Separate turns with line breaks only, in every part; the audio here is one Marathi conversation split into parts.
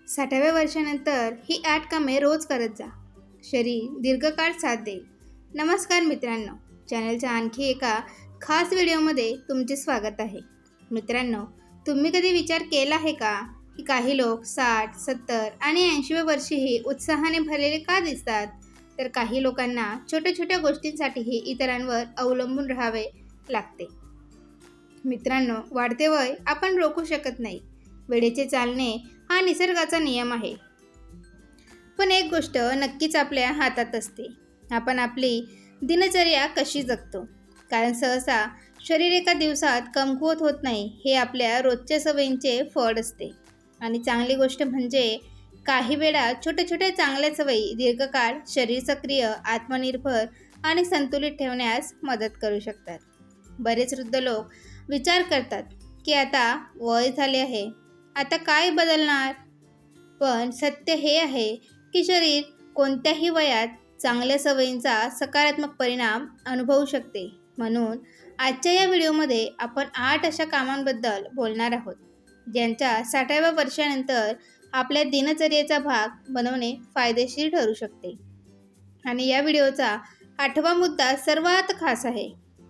60व्या वर्षानंतर ही 8 कामे रोज करत जा. शरीर दीर्घकाळ साथ देईल. नमस्कार मित्रांनो, चॅनलच्या आणखी एका खास व्हिडिओमध्ये तुमचे स्वागत आहे. मित्रांनो, तुम्ही कधी विचार केला आहे का की काही लोक 60, 70 आणि 80व्या वर्षीही उत्साहाने भरलेले का दिसतात? तर काही लोकांना छोट्या छोट्या गोष्टींसाठीही इतरांवर अवलंबून राहावे लागते. मित्रांनो, वाढते वय आपण रोखू शकत नाही. वेळेचे चालणे हा निसर्गाचा नियम आहे. पण एक गोष्ट नक्कीच आपल्या हातात असते, आपण आपली दिनचर्या कशी जगतो. कारण सहसा शरीर एका दिवसात कमकुवत होत नाही, हे आपल्या रोजच्या सवयींचे फळ असते. आणि चांगली गोष्ट म्हणजे काही वेळा छोट्या छोट्या चांगल्या सवयी दीर्घकाळ शरीर सक्रिय, आत्मनिर्भर आणि संतुलित ठेवण्यास मदत करू शकतात. बरेच वृद्ध लोक विचार करतात की आता वय झाले आहे, आता काय बदलणार. पण सत्य हे आहे की शरीर कोणत्याही वयात चांगल्या सवयींचा सकारात्मक परिणाम अनुभवू शकते. म्हणून आजच्या या व्हिडिओमध्ये आपण 8 अशा कामांबद्दल बोलणार आहोत, ज्यांच्या 60व्या वर्षानंतर आपल्या दिनचर्येचा भाग बनवणे फायदेशीर ठरू शकते. आणि या व्हिडिओचा 8वा मुद्दा सर्वात खास आहे,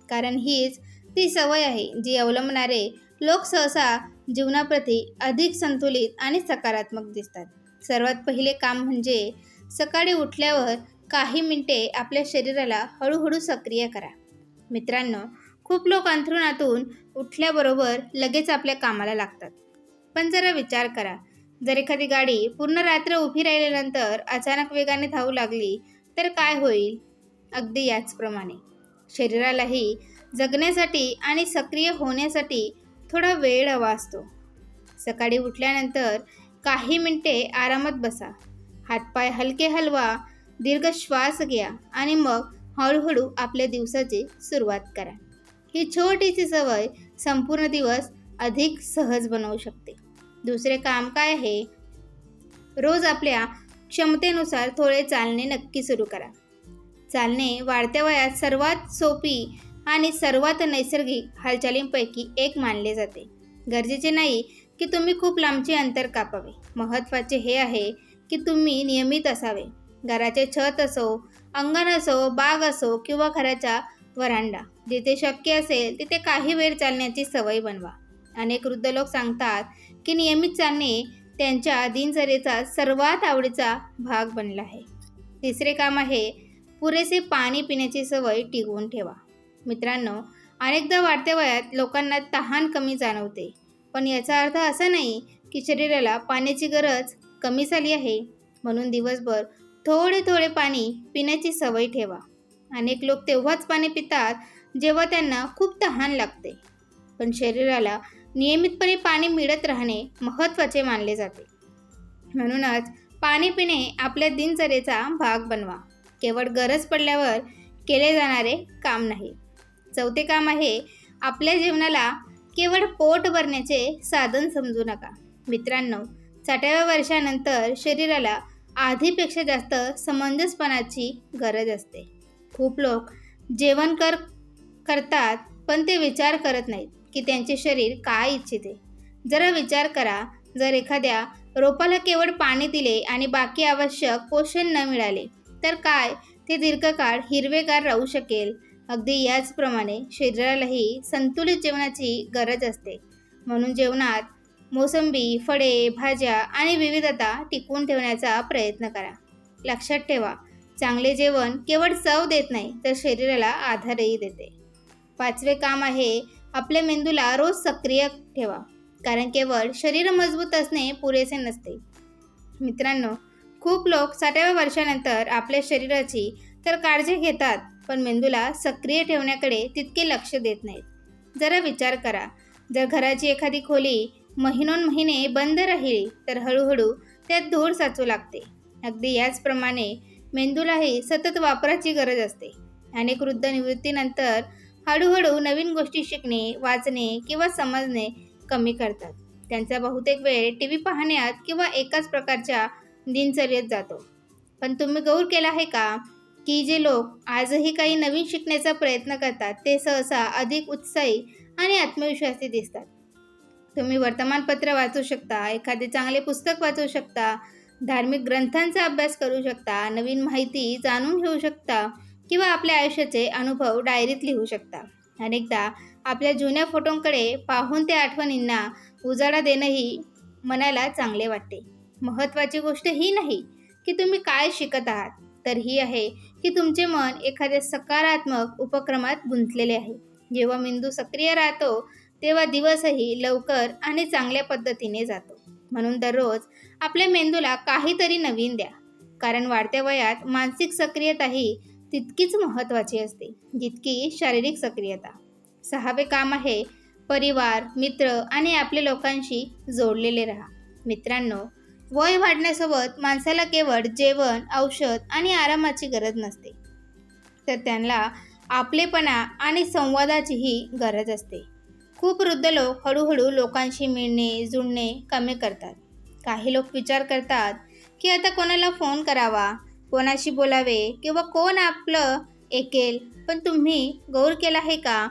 कारण हीच ती सवय आहे जी अवलंबणारे लोक सहसा जीवनाप्रती अधिक संतुलित आणि सकारात्मक दिसतात. सर्वात पहिले काम म्हणजे सकाळी उठल्यावर काही मिनिटे आपल्या शरीराला हळूहळू सक्रिय करा. मित्रांनो, खूप लोक अंथरुणातून उठल्याबरोबर लगेच आपल्या कामाला लागतात. पण जरा विचार करा, जर एखादी गाडी पूर्ण रात्र उभी राहिल्यानंतर अचानक वेगाने धावू लागली तर काय होईल? अगदी याचप्रमाणे शरीरालाही जगण्यासाठी आणि सक्रिय होण्यासाठी थोडा वेळ हवा असतो. सकाळी उठल्यानंतर काही मिनिटे आरामात बसा, हातपाय हलके हलवा, दीर्घ श्वास घ्या आणि मग हळूहळू आपल्या दिवसाची सुरुवात करा. ही छोटीशी सवय संपूर्ण दिवस अधिक सहज बनवू शकते. दुसरे काम काय आहे? रोज आपल्या क्षमतेनुसार थोडे चालणे नक्की सुरू करा. चालणे वाढत्या वयात सर्वात सोपी आणि सर्वात नैसर्गिक हालचालींपैकी एक मानले जाते. गरजेचे नाही की तुम्ही खूप लांबचे अंतर कापावे. महत्त्वाचे हे आहे की तुम्ही नियमित असावे. घराचे छत असो, अंगण असो, बाग असो किंवा घराचा व्हरांडा, जिथे शक्य असेल तिथे काही वेळ चालण्याची सवय बनवा. अनेक वृद्ध लोक सांगतात की नियमित चालणे त्यांच्या दिनचर्येचा सर्वात आवडीचा भाग बनला आहे. तिसरे काम आहे पुरेसे पाणी पिण्याची सवय टिकवून ठेवा. मित्रांनो, अनेकदा वाढत्या वयात लोकांना तहान कमी जाणवते, पण याचा अर्थ असा नाही की शरीराला पाण्याची गरज कमी झाली आहे. म्हणून दिवसभर थोडे थोडे पाणी पिण्याची सवय ठेवा. अनेक लोक तेव्हाच पाणी पितात जेव्हा त्यांना खूप तहान लागते, पण शरीराला नियमितपणे पाणी मिळत राहणे महत्त्वाचे मानले जाते. म्हणूनच पाणी पिणे आपल्या दिनचर्येचा भाग बनवा, केवळ गरज पडल्यावर केले जाणारे काम नाही. चौथे काम आहे आपल्या जीवनाला केवळ पोट भरण्याचे साधन समजू नका. मित्रांनो, 60व्या वर्षानंतर शरीराला आधीपेक्षा जास्त समंजसपणाची गरज असते. खूप लोक जेवण करतात पण ते विचार करत नाहीत की त्यांचे शरीर काय इच्छिते. जरा विचार करा, जर एखाद्या रोपाला केवळ पाणी दिले आणि बाकी आवश्यक पोषण न मिळाले तर काय ते दीर्घकाळ हिरवेगार राहू शकेल? अगदी याचप्रमाणे शरीरालाही संतुलित जेवणाची गरज असते. म्हणून जेवणात मोसंबी, फळे, भाज्या आणि विविधता टिकवून ठेवण्याचा प्रयत्न करा. लक्षात ठेवा, चांगले जेवण केवळ चव देत नाही तर शरीराला आधारही देते. पाचवे काम आहे आपल्या मेंदूला रोज सक्रिय ठेवा, कारण केवळ शरीर मजबूत असणे पुरेसे नसते. मित्रांनो, खूप लोक 60व्या वर्षानंतर आपल्या शरीराची तर काळजी घेतात, पण मेंदूला सक्रिय ठेवण्याकडे तितके लक्ष देत नाहीत. जरा विचार करा, जर घराची एखादी खोली महिनोन्महिने बंद राहिली तर हळूहळू त्यात धूळ साचू लागते. अगदी याचप्रमाणे मेंदूलाही सतत वापराची गरज असते. अनेक वृद्ध निवृत्तीनंतर हळूहळू नवीन गोष्टी शिकणे, वाचणे किंवा समजणे कमी करतात. त्यांचा बहुतेक वेळ TV पाहण्यात किंवा एकाच प्रकारच्या दिनचर्येत जातो. पण तुम्ही गौर केला आहे का की जे लोक आजही काही नवीन शिकण्याचा प्रयत्न करतात ते सहसा अधिक उत्साही आणि आत्मविश्वासी दिसतात. तुम्ही वर्तमानपत्र वाचू शकता, एखादे चांगले पुस्तक वाचू शकता, धार्मिक ग्रंथांचा अभ्यास करू शकता, नवीन माहिती जाणून घेऊ शकता किंवा आपल्या आयुष्याचे अनुभव डायरीत लिहू शकता. अनेकदा आपल्या जुन्या फोटोंकडे पाहून त्या आठवणींना उजाळा देणंही मनाला चांगले वाटते. महत्त्वाची गोष्ट ही नाही की तुम्ही काय शिकत आहात, तर ही आहे की तुमचे मन एखाद्या सकारात्मक उपक्रमात गुंतलेले आहे. जेव्हा मेंदू सक्रिय राहतो तेव्हा दिवसही लवकर आणि चांगल्या पद्धतीने जातो. म्हणून दररोज आपल्या मेंदूला काहीतरी नवीन द्या, कारण वाढत्या वयात मानसिक सक्रियताही तितकीच महत्त्वाची असते जितकी शारीरिक सक्रियता. 6वे काम आहे परिवार, मित्र आणि आपल्या लोकांशी जोडलेले राहा. मित्रांनो, वय वाढण्यासोबत माणसाला केवळ जेवण, औषध आणि आरामाची गरज नसते, तर त्यांना आपलेपणा आणि संवादाचीही गरज असते. खूप वृद्ध लोक हळूहळू लोकांशी मिळणे, जुळणे कमी करतात. काही लोक विचार करतात की आता कोणाला फोन करावा, कोणाशी बोलावे किंवा कोण आपलं ऐकेल. पण तुम्ही गौर केला आहे का,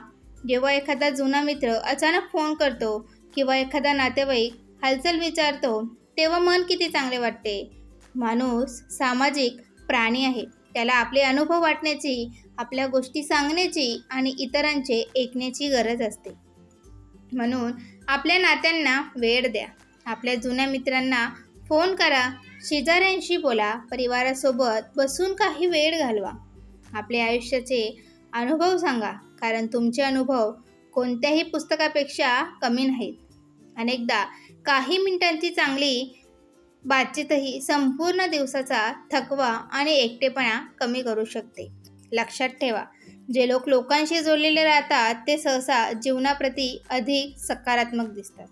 जेव्हा एखादा जुना मित्र अचानक फोन करतो किंवा एखादा नातेवाईक हालचाल विचारतो तेव्हा मन किती चांगले वाटते. माणूस सामाजिक प्राणी आहे. त्याला आपले अनुभव वाटण्याची, आपल्या गोष्टी सांगण्याची आणि इतरांचे ऐकण्याची गरज असते. म्हणून आपल्या नात्यांना वेळ द्या. आपल्या जुन्या मित्रांना फोन करा, शेजाऱ्यांशी बोला, परिवारासोबत बसून काही वेळ घालवा. आपल्या आयुष्याचे अनुभव सांगा, कारण तुमचे अनुभव कोणत्याही पुस्तकापेक्षा कमी नाहीत. अनेकदा काही मिनिटांची चांगली बातचीतही संपूर्ण दिवसाचा थकवा आणि एकटेपणा कमी करू शकते. लक्षात ठेवा, जे लोक लोकांशी जोडलेले राहतात ते सहसा जीवनाप्रती अधिक सकारात्मक दिसतात.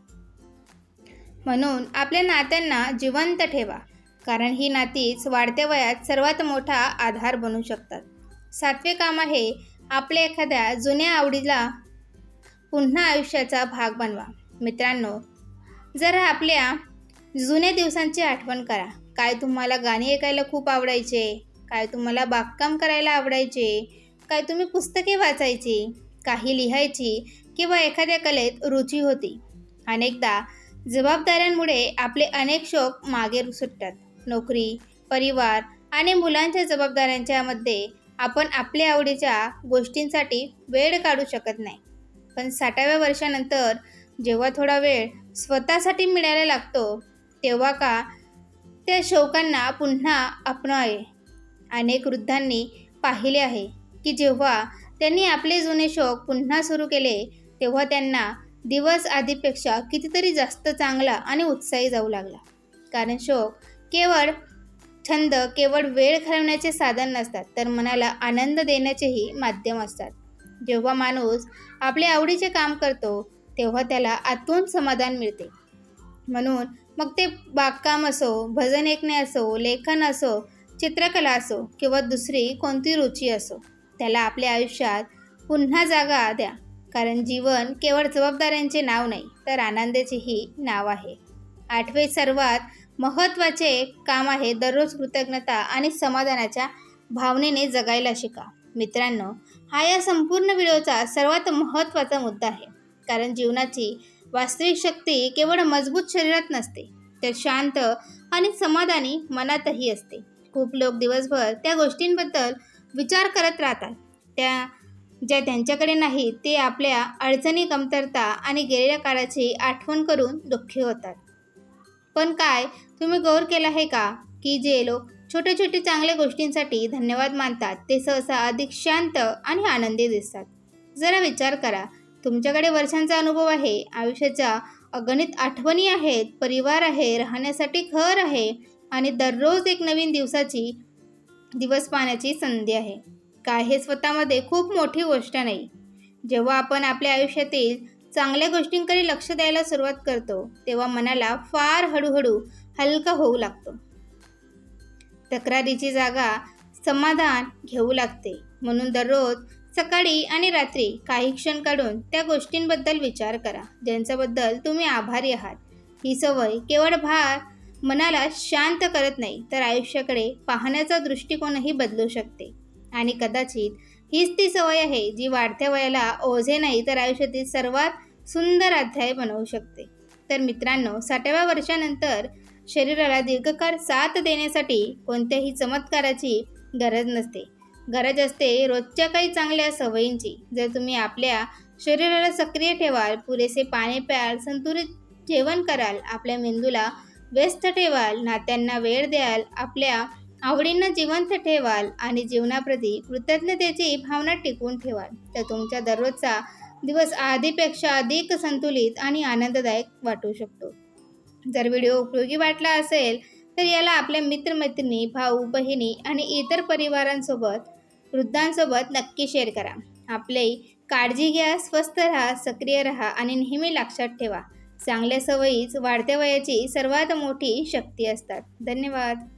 म्हणून आपल्या नात्यांना जिवंत ठेवा, कारण ही नातीच वाढत्या वयात सर्वात मोठा आधार बनू शकतात. 7वे काम आहे आपल्या एखाद्या जुन्या आवडीला पुन्हा आयुष्याचा भाग बनवा. मित्रांनो, जरा आपल्या जुन्या दिवसांची आठवण करा. काय तुम्हाला गाणी ऐकायला खूप आवडायचे, काय तुम्हाला बागकाम करायला आवडायचे, काय तुम्ही पुस्तके वाचायची, काही लिहायची किंवा एखाद्या कलेत रुची होती. अनेकदा जबाबदाऱ्यांमुळे आपले अनेक शौक मागे सुटतात. नोकरी, परिवार आणि मुलांच्या जबाबदाऱ्यांच्या मध्ये आपण आपल्या आवडीच्या गोष्टींसाठी वेळ काढू शकत नाही. पण 60व्या वर्षानंतर जेव्हा थोडा वेळ स्वतःसाठी मिळायला लागतो तेव्हा का त्या शौकांना पुन्हा अपनावे. अनेक वृद्धांनी पाहिले आहे की जेव्हा त्यांनी आपले जुने शौक पुन्हा सुरू केले तेव्हा त्यांना दिवस आधीपेक्षा कितीतरी जास्त चांगला आणि उत्साही जाऊ लागला. कारण शौक केवळ छंद, केवळ वेळ घालवण्याचे साधन नसतात, तर मनाला आनंद देण्याचेही माध्यम असतात. जेव्हा माणूस आपल्या आवडीचे काम करतो तेव्हा त्याला आतून समाधान मिळते. म्हणून मग ते बागकाम असो, भजन ऐकणे असो, लेखन असो, चित्रकला असो किंवा दुसरी कोणती रुची असो, त्याला आपल्या आयुष्यात पुन्हा जागा द्या. कारण जीवन केवळ जबाबदाऱ्यांचे नाव नाही, तर आनंदाचेही नाव आहे. 8वे सर्वात महत्त्वाचे काम आहे दररोज कृतज्ञता आणि समाधानाच्या भावनेने जगायला शिका. मित्रांनो, हा या संपूर्ण व्हिडिओचा सर्वात महत्त्वाचा मुद्दा आहे. कारण जीवनाची वास्तविक शक्ती केवळ मजबूत शरीरात नसते, तर शांत आणि समाधानी मनातही असते. खूप लोक दिवसभर त्या गोष्टींबद्दल विचार करत राहतात ज्या त्यांच्याकडे नाही. ते आपल्या अडचणी, कमतरता आणि गेलेल्या काळाची आठवण करून दुःखी होतात. पण काय तुम्ही गौर केला आहे का की जे लोक छोट्या छोट्या चांगल्या गोष्टींसाठी धन्यवाद मानतात ते सहसा अधिक शांत आणि आनंदी दिसतात. जरा विचार करा, तुमच्याकडे वर्षांचा अनुभव आहे, आयुष्याच्या अगणित आठवणी आहेत, परिवार आहे, राहण्यासाठी घर आहे आणि दररोज एक नवीन दिवस पाहण्याची संधी आहे. काय हे स्वतःमध्ये खूप मोठी गोष्ट नाही. जेव्हा आपण आपल्या आयुष्यातील चांगल्या गोष्टींकडे लक्ष द्यायला सुरुवात करतो तेव्हा मनाला फार हळूहळू हलका होऊ लागतो. तक्रारीची जागा समाधान घेऊ लागते. म्हणून दररोज सकाळी आणि रात्री काही क्षण काढून त्या गोष्टींबद्दल विचार करा ज्यांच्याबद्दल तुम्ही आभारी आहात. ही सवय केवळ मनाला शांत करत नाही, तर आयुष्याकडे पाहण्याचा दृष्टिकोनही बदलू शकते. आणि कदाचित हीच ती सवय आहे जी वाढत्या वयाला ओझे नाही, तर आयुष्यातील सर्वात सुंदर अध्याय बनवू शकते. तर मित्रांनो, 60व्या वर्षानंतर शरीराला दीर्घकाळ साथ देण्यासाठी कोणत्याही चमत्काराची गरज नसते. गरज असते रोजच्या काही चांगल्या सवयींची. जर तुम्ही आपल्या शरीराला सक्रिय ठेवाल, पुरेसे पाणी प्याल, संतुलित जेवण कराल, आपल्या मेंदूला व्यस्त ठेवाल, नात्यांना वेळ द्याल, आपल्या आवडींना जिवंत ठेवाल आणि जीवनाप्रती कृतज्ञतेची भावना टिकवून ठेवाल, तर तुमच्या दररोजचा दिवस आधीपेक्षा अधिक संतुलित आणि आनंददायक वाटू शकतो. जर व्हिडिओ उपयोगी वाटला असेल तर याला आपल्या मित्रमैत्रिणी, भाऊ बहिणी आणि इतर परिवारांसोबत, वृद्धांसोबत नक्की शेअर करा. आपली काळजी घ्या, स्वस्थ राहा, सक्रिय राहा आणि नेहमी लक्षात ठेवा, चांगल्या सवयीच वाढत्या वयाची सर्वात मोठी शक्ती असतात. धन्यवाद.